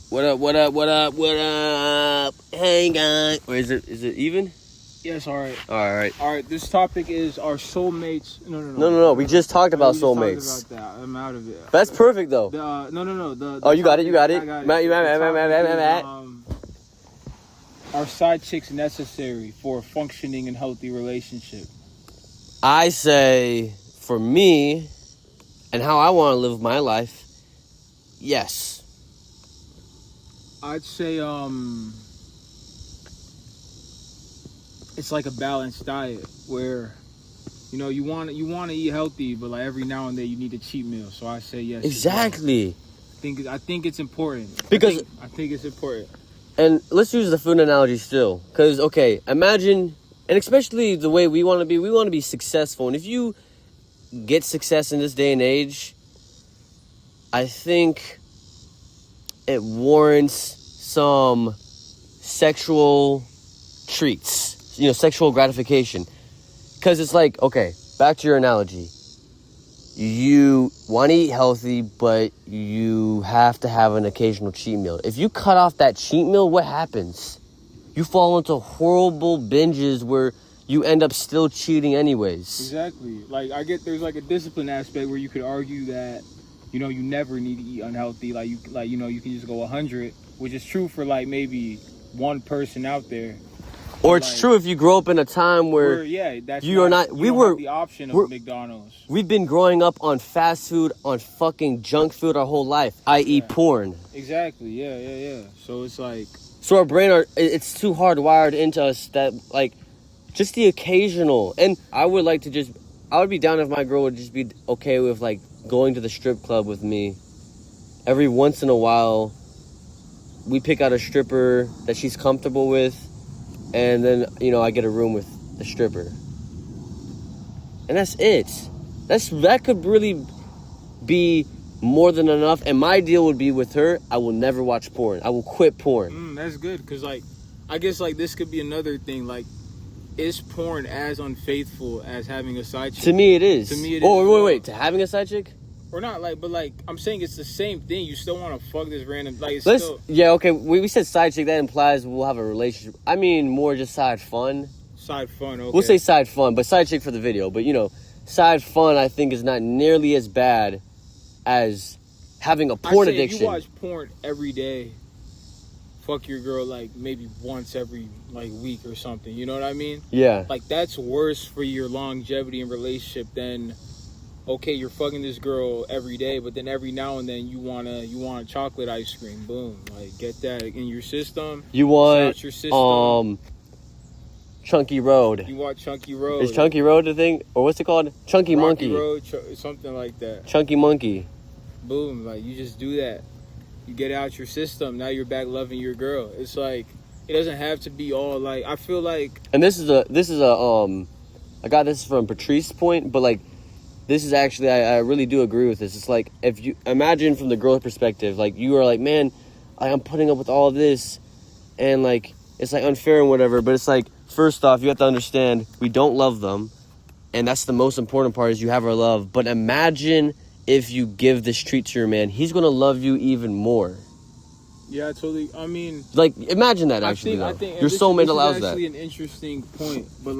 What up, what up, what up, what up? Hey, guys. Wait, is it even? Yes, all right. All right. All right, this topic is our soulmates. No. We just talked about we just soulmates. Talked about that. I'm out of it. That's perfect, though. No. You got it. I got it. Matt. Are side chicks necessary for a functioning and healthy relationship? I say, for me, and how I want to live my life, yes. I'd say it's like a balanced diet where you want to eat healthy, but like every now and then you need a cheat meal. So I say yes. Exactly. I think it's important because I think it's important. And let's use the food analogy still, because okay, imagine, and especially the way we want to be successful, and if you get success in this day and age, I think it warrants some sexual treats, sexual gratification. Because it's like, okay, back to your analogy. You want to eat healthy, but you have to have an occasional cheat meal. If you cut off that cheat meal, what happens? You fall into horrible binges where you end up still cheating anyways. Exactly. Like, I get there's like a discipline aspect where you could argue that you never need to eat unhealthy. You can just go 100, which is true for like maybe one person out there. Or it's true if you grow up in a time where that's you are not. We were the option of McDonald's. We've been growing up on fast food, on fucking junk food our whole life, i.e. porn. Exactly. Yeah. So it's like. So our brain it's too hardwired into us that like, just the occasional. And I would be down if my girl would just be okay with like going to the strip club with me. Every once in a while, we pick out a stripper that she's comfortable with. And then, I get a room with the stripper. And that's it. That could really be more than enough. And my deal would be with her, I will never watch porn. I will quit porn. That's good. Because, I guess, this could be another thing. Is porn as unfaithful as having a side chick? To me, it is. Oh, wait. To having a side chick? Or not, I'm saying it's the same thing. You still want to fuck this random, Yeah, okay, we said side chick, that implies we'll have a relationship. I mean, more just side fun. Side fun, okay. We'll say side fun, but side chick for the video. But, side fun, I think, is not nearly as bad as having a porn addiction. If you watch porn every day, fuck your girl, maybe once every, week or something. You know what I mean? Yeah. That's worse for your longevity in relationship than... Okay, you're fucking this girl every day, but then every now and then you want chocolate ice cream. Boom, get that in your system. You want Chunky Road. You want Chunky Road. Is Chunky Road the thing, or what's it called? Chunky Rocky Monkey. Road, something like that. Chunky Monkey. Boom, you just do that. You get out your system. Now you're back loving your girl. It's it doesn't have to be all I feel like. And this is a I got this from Patrice's point, but this is actually, I really do agree with this. It's if you imagine from the girl perspective, you are man, I'm putting up with all this, and it's unfair and whatever. But it's first off, you have to understand we don't love them, and that's the most important part is you have our love. But imagine if you give this treat to your man, he's gonna love you even more. Yeah, totally. I mean, imagine that actually. I think your soulmate allows that. This is actually an interesting point, but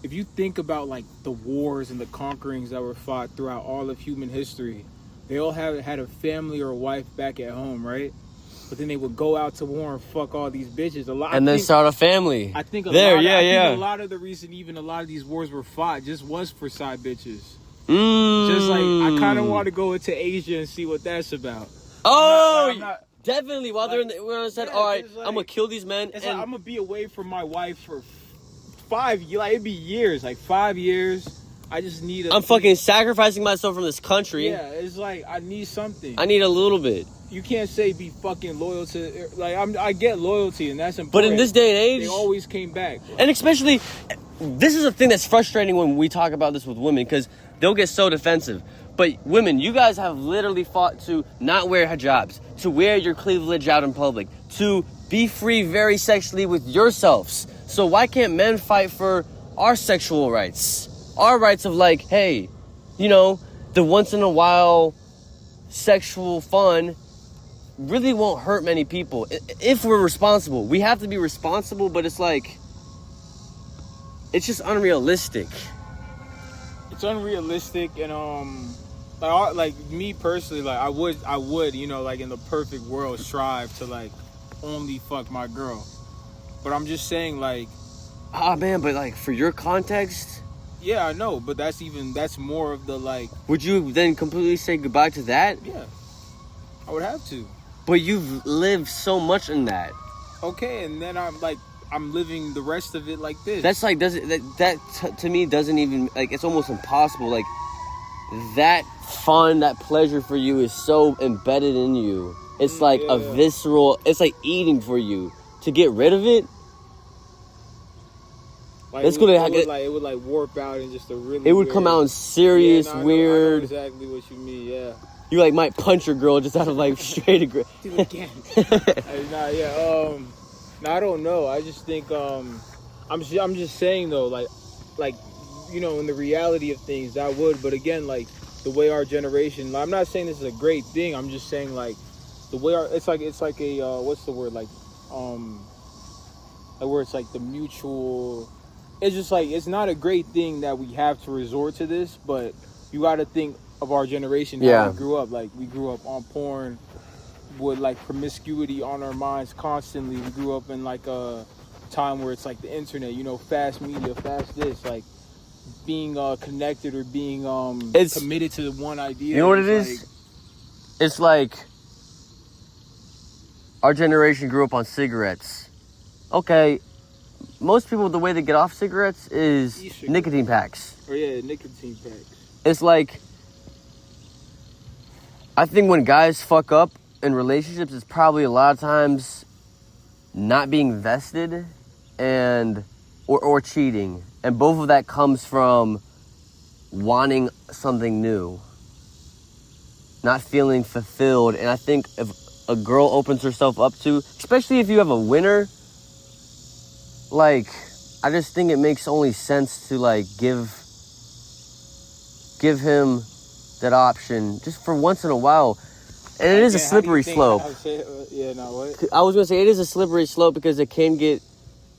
if you think about the wars and the conquerings that were fought throughout all of human history, they all had a family or a wife back at home, right? But then they would go out to war and fuck all these bitches. Then start a family. I think a lot of the reason even a lot of these wars were fought just was for side bitches. Just I kind of want to go into Asia and see what that's about. Oh, definitely. While they're on the set, all right, I'm gonna kill these men. It's I'm gonna be away from my wife for 5 years, it'd be years, 5 years. I just need I'm fucking sacrificing myself from this country. Yeah, it's I need something. I need a little bit. You can't say be fucking loyal to, I get loyalty and that's important. But in this day and age, they always came back. And especially, this is a thing that's frustrating when we talk about this with women, because they'll get so defensive. But women, you guys have literally fought to not wear hijabs, to wear your cleavage out in public, to be free very sexually with yourselves. So why can't men fight for our sexual rights? Our rights of hey, the once in a while sexual fun really won't hurt many people if we're responsible. We have to be responsible, but it's like, it's just unrealistic. It's unrealistic, and like me personally, like I would, you know, like in the perfect world, strive to like only fuck my girl. But I'm just saying, like, Man, but like for your context, yeah, I know, but that's more of the like. would you then completely say goodbye to that? Yeah, I would have to. But you've lived so much in that. Okay, and then I'm living the rest of it like this. That's like to me doesn't even like, it's almost impossible. Like that fun, that pleasure for you is so embedded in you. It's like a visceral. It's like eating for you. To get rid of it, like it's it would like warp out in just a really. It would come out in serious, I weird. know exactly what you mean. Yeah. You like might punch your girl just out of like straight aggression. Do it again. No, I don't know. I just think I'm just saying though, like you know, in the reality of things, that would. But again, like the way our generation. I'm not saying this is a great thing. I'm just saying like the way it's like a what's the word, like where it's like the mutual. It's just like, it's not a great thing that we have to resort to this, but you got to think of our generation, how we grew up. Like, we grew up on porn with like promiscuity on our minds constantly. We grew up in like a time where it's like the internet, you know, fast media, fast this, like being connected or being committed to the one idea. You know what it is? It's like our generation grew up on cigarettes. Okay, most people, the way they get off cigarettes is nicotine packs. Oh yeah, nicotine packs. It's like, I think when guys fuck up in relationships, it's probably a lot of times not being vested and or cheating. And both of that comes from wanting something new, not feeling fulfilled. And I think if a girl opens herself up to, especially if you have a winner, like, I just think it makes only sense to like give him that option just for once in a while. And it is a slippery slope. Yeah, no, what? I was gonna say it is a slippery slope because it can get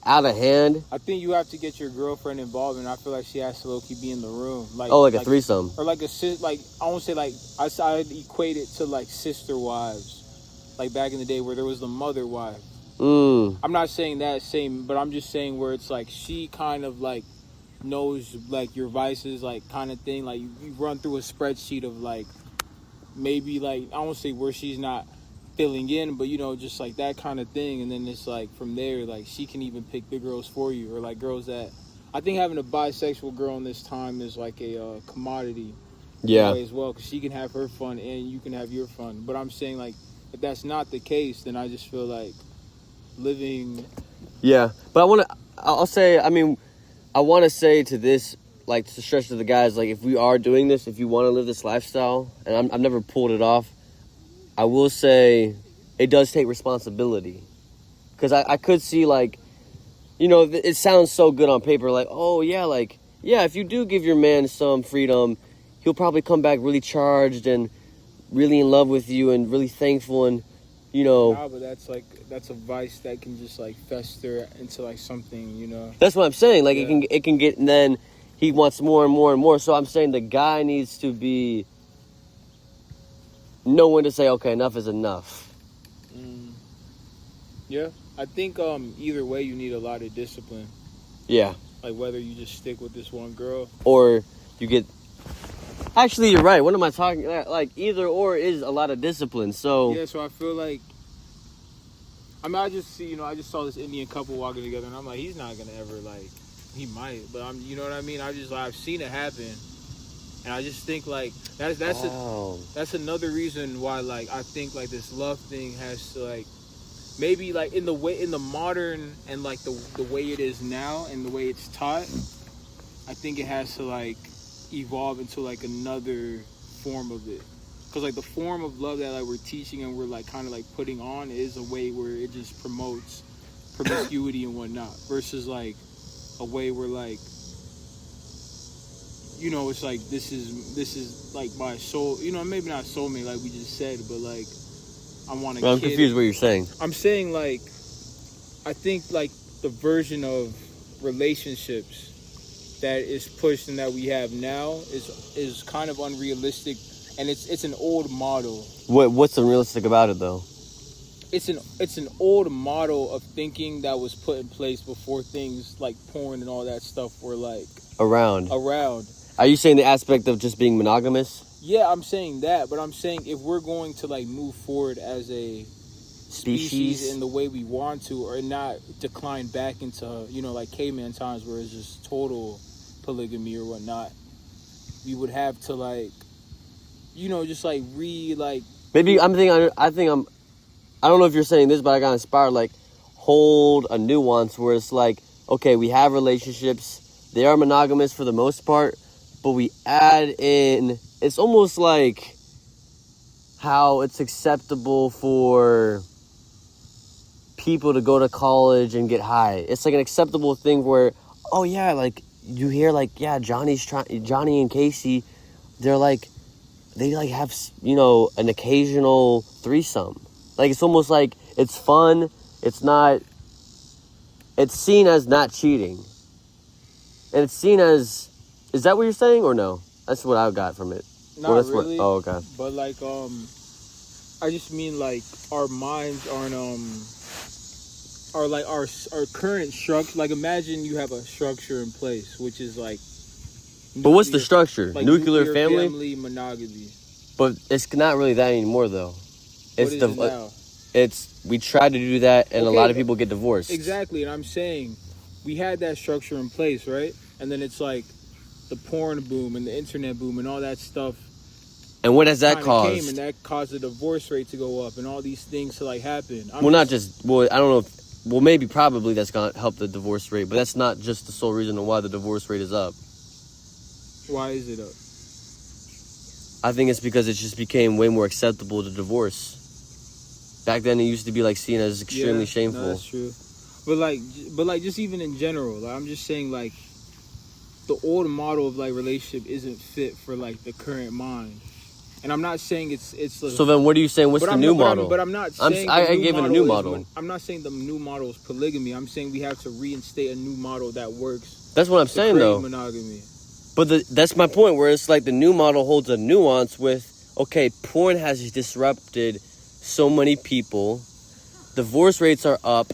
out of hand. I think you have to get your girlfriend involved, and I feel like she has to low-key be in the room. Like, like a threesome. Or like I won't say like, I'd equate it to like sister wives. Like back in the day where there was the mother wife. I'm not saying that same, but I'm just saying where it's like she kind of like knows like your vices, like kind of thing. Like you run through a spreadsheet of like, maybe like, I won't say where she's not filling in, but you know, just like that kind of thing. And then it's like from there, like she can even pick the girls for you, or like girls that, I think having a bisexual girl in this time is like a commodity. Yeah. As well, because she can have her fun and you can have your fun. But I'm saying like, if that's not the case, then I just feel like living. Yeah, but I want to say to this, like, to stretch to the guys, like, if we are doing this, if you want to live this lifestyle, and I've never pulled it off, I will say it does take responsibility. Because I could see, like, you know, it sounds so good on paper, like, oh, yeah, like, yeah, if you do give your man some freedom, he'll probably come back really charged and really in love with you and really thankful and, you know. Nah, but that's a vice that can just like fester into like something, you know. That's what I'm saying. Like, it can get, and then he wants more and more and more. So I'm saying the guy needs to know when to say, okay, enough is enough. Yeah, I think either way you need a lot of discipline. Yeah. Like whether you just stick with this one girl or you get. Actually, you're right. What am I talking? Like either or is a lot of discipline. So yeah. So I feel like. I mean, I just saw this Indian couple walking together, and I'm like, he's not gonna ever like. He might, but you know what I mean. I've seen it happen, and I just think like that's another reason why like I think like this love thing has to like maybe like in the modern and like the way it is now and the way it's taught. I think it has to like evolve into like another form of it. Because like the form of love that like we're teaching and we're like kind of like putting on is a way where it just promotes promiscuity and whatnot, versus like a way where like, you know, it's like this is like my soul, you know, maybe not soulmate like we just said, but like I want a Well, I'm kid. confused what you're saying. I'm saying like, I think like the version of relationships that is pushed and that we have now is kind of unrealistic, and it's an old model. What's unrealistic about it though? It's an old model of thinking that was put in place before things like porn and all that stuff were like Around. around. Are you saying the aspect of just being monogamous? Yeah, I'm saying that, but I'm saying if we're going to like move forward as a species in the way we want to, or not decline back into, you know, like caveman times where it's just total polygamy or whatnot, we would have to like, you know, just like Maybe I don't know if you're saying this, but I got inspired, like, hold a nuance where it's like, okay, we have relationships, they are monogamous for the most part, but we add in, it's almost like how it's acceptable for people to go to college and get high. It's like an acceptable thing where, oh yeah, like, you hear like, yeah, Johnny and Casey, they have, you know, an occasional threesome. Like, it's almost like it's fun. It's seen as not cheating. And it's seen as, is that what you're saying or no? That's what I got from it. not That's really. Okay. But like I just mean like our minds aren't are like our current structure. Like, imagine you have a structure in place, which is like. But what's the structure? Like nuclear family? Family monogamy. But it's not really that anymore, though. What is it now? We tried to do that, and a lot of people get divorced. Exactly, and I'm saying we had that structure in place, right? And then it's like the porn boom and the internet boom and all that stuff. And what has that Came, caused? and that caused the divorce rate to go up and all these things to like happen. I don't know if, maybe probably that's going to help the divorce rate, but that's not just the sole reason why the divorce rate is up. Why is it up? I think it's because it just became way more acceptable to divorce. Back then, it used to be like seen as extremely shameful. No, that's true. But like, just even in general, like, I'm just saying, like, the old model of like relationship isn't fit for like the current mind. And I'm not saying it's. So then, what are you saying? What's the new model? But I'm not saying I gave it a new model. I'm not saying the new model is polygamy. I'm saying we have to reinstate a new model that works. That's what I'm saying, though. Monogamy. But that's my point, where it's like the new model holds a nuance with, okay, porn has disrupted so many people, divorce rates are up,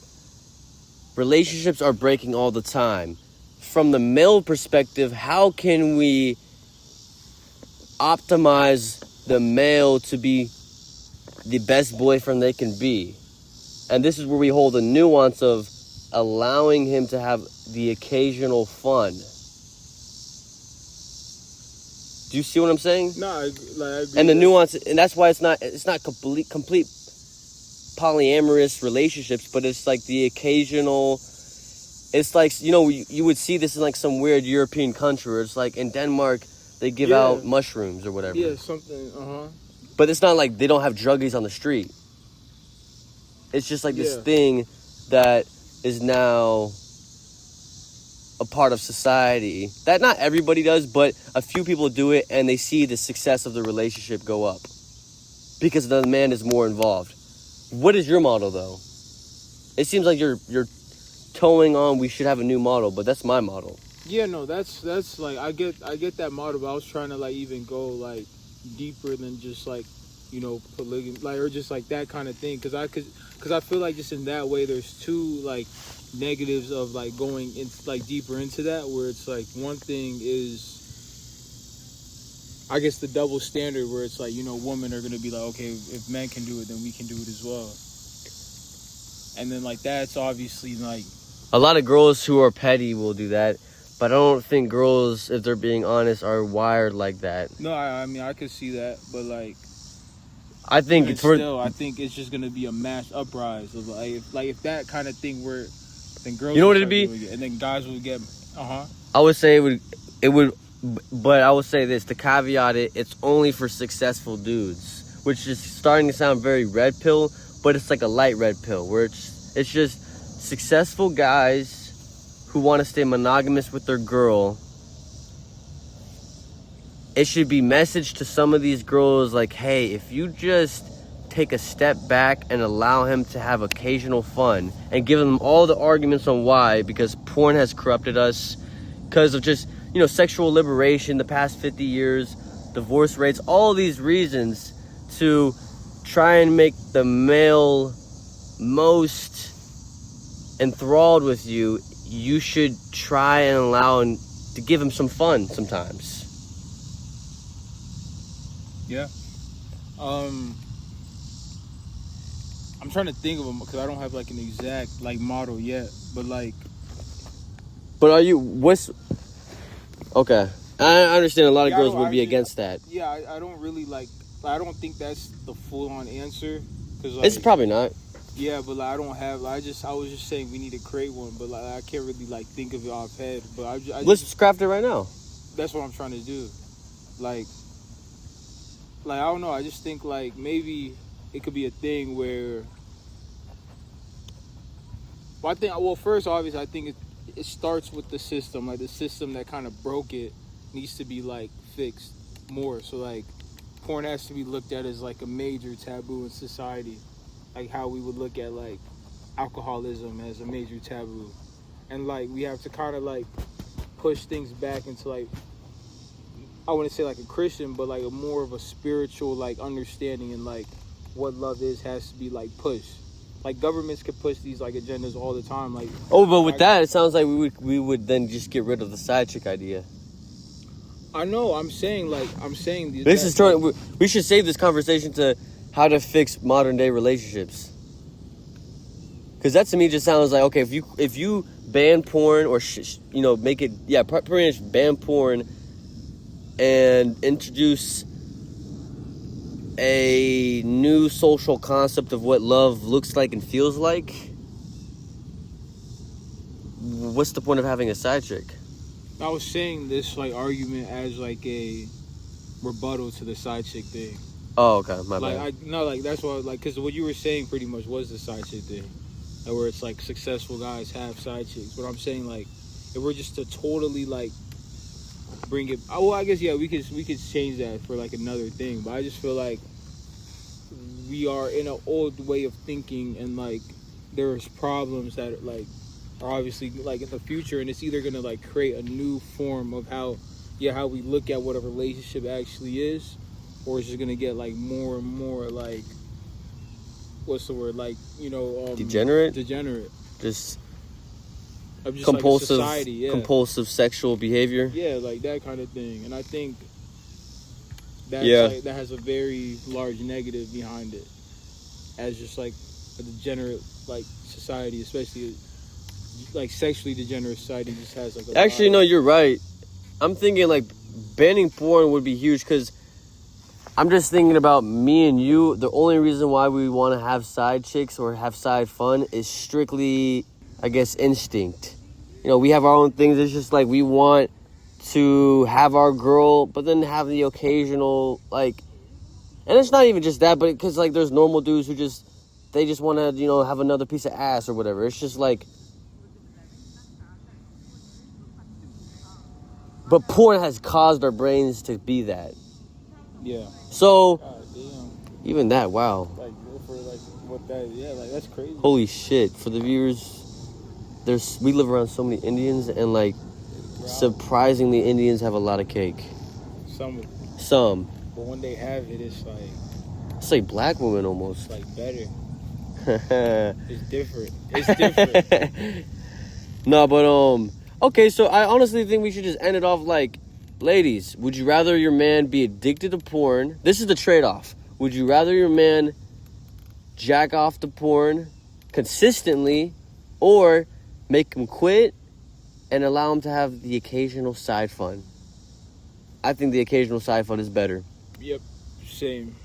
relationships are breaking all the time. From the male perspective, how can we optimize the male to be the best boyfriend they can be? And this is where we hold a nuance of allowing him to have the occasional fun. Do you see what I'm saying? No, I agree. And the nuance, and that's why it's not complete polyamorous relationships, but it's like the occasional. It's like, you know, you would see this in like some weird European country where it's like in Denmark they give out mushrooms or whatever. Yeah, something. But it's not like they don't have druggies on the street. It's just like this thing that is now a part of society that not everybody does, but a few people do it, and they see the success of the relationship go up because the man is more involved. What is your model, though? It seems like you're towing on we should have a new model, but that's my model. Yeah, no, that's like I get that model, but I was trying to like even go like deeper than just like, you know, polygamy, like, or just like that kind of thing, because I feel like just in that way there's two like negatives of like going in like deeper into that, where it's like one thing is I guess the double standard where it's like, you know, women are gonna be like, okay, if men can do it, then we can do it as well. And then like that's obviously like a lot of girls who are petty will do that, but I don't think girls, if they're being honest, are wired like that. No, I mean I could see that, but like I think I think it's just gonna be a mass uprise of like if that kind of thing were, then girls. You know what it'd be? And then guys would get. I would say it would, but I would say this to caveat it. It's only for successful dudes, which is starting to sound very red pill, but it's like a light red pill where it's just successful guys who want to stay monogamous with their girl. It should be messaged to some of these girls like, hey, if you just take a step back and allow him to have occasional fun and give him all the arguments on why, because porn has corrupted us because of just, sexual liberation the past 50 years, divorce rates, all these reasons to try and make the male most enthralled with you. You should try and allow him to give him some fun sometimes. Yeah. I'm trying to think of them because I don't have like an exact like model yet, but like. But okay? I understand a lot of girls would be against that. Yeah, I don't really like. I don't think that's the full on answer. Cause It's probably not. Yeah, but like, I don't have. I was just saying we need to create one, but like I can't really like think of it offhand. But Let's just craft it right now. That's what I'm trying to do. Like I don't know. I just think like maybe it could be a thing where. Well, first, obviously, I think it starts with the system. Like the system that kind of broke it needs to be like fixed more. So like, porn has to be looked at as like a major taboo in society, like how we would look at like alcoholism as a major taboo, and like we have to kind of like push things back into like, I wouldn't say like a Christian, but like a more of a spiritual like understanding, and like what love is has to be like pushed. Like governments could push these like agendas all the time. Like but with that, it sounds like we would then just get rid of the side chick idea. I know. I'm saying. We should save this conversation to how to fix modern day relationships. Because that to me just sounds like, okay, if you ban porn or make it pretty much ban porn and introduce a new social concept of what love looks like and feels like, what's the point of having a side chick? I was saying this like argument as like a rebuttal to the side chick thing. Oh, okay, my bad. That's why because what you were saying pretty much was the side chick thing, like, where it's like successful guys have side chicks. But I'm saying like if we're just to totally like bring it, well, I guess we could change that for like another thing. But I just feel like we are in an old way of thinking, and like there's problems that like are obviously like in the future, and it's either gonna like create a new form of how we look at what a relationship actually is, or it's just gonna get like more and more like, what's the word, like degenerate just compulsive like society, compulsive sexual behavior, like that kind of thing. And I think that has a very large negative behind it, as just like a degenerate like society, especially like sexually degenerate society, just has like actually no, you're right. I'm thinking like banning porn would be huge, because I'm just thinking about me and you. The only reason why we want to have side chicks or have side fun is strictly, I guess, instinct. We have our own things. It's just like we want to have our girl, but then have the occasional like, and it's not even just that, but because like there's normal dudes who just want to have another piece of ass or whatever. It's just like, but porn has caused our brains to be that. Yeah. So damn. Even that, wow. Like for like what that, like that's crazy. Holy shit! For the viewers, we live around so many Indians, and like surprisingly, Indians have a lot of cake. Some. But when they have it, it's like black women almost. It's like better. It's different. No, but okay, so I honestly think we should just end it off like, ladies, would you rather your man be addicted to porn? This is the trade-off. Would you rather your man jack off to porn consistently, or make him quit and allow him to have the occasional side fun? I think the occasional side fun is better. Yep, same.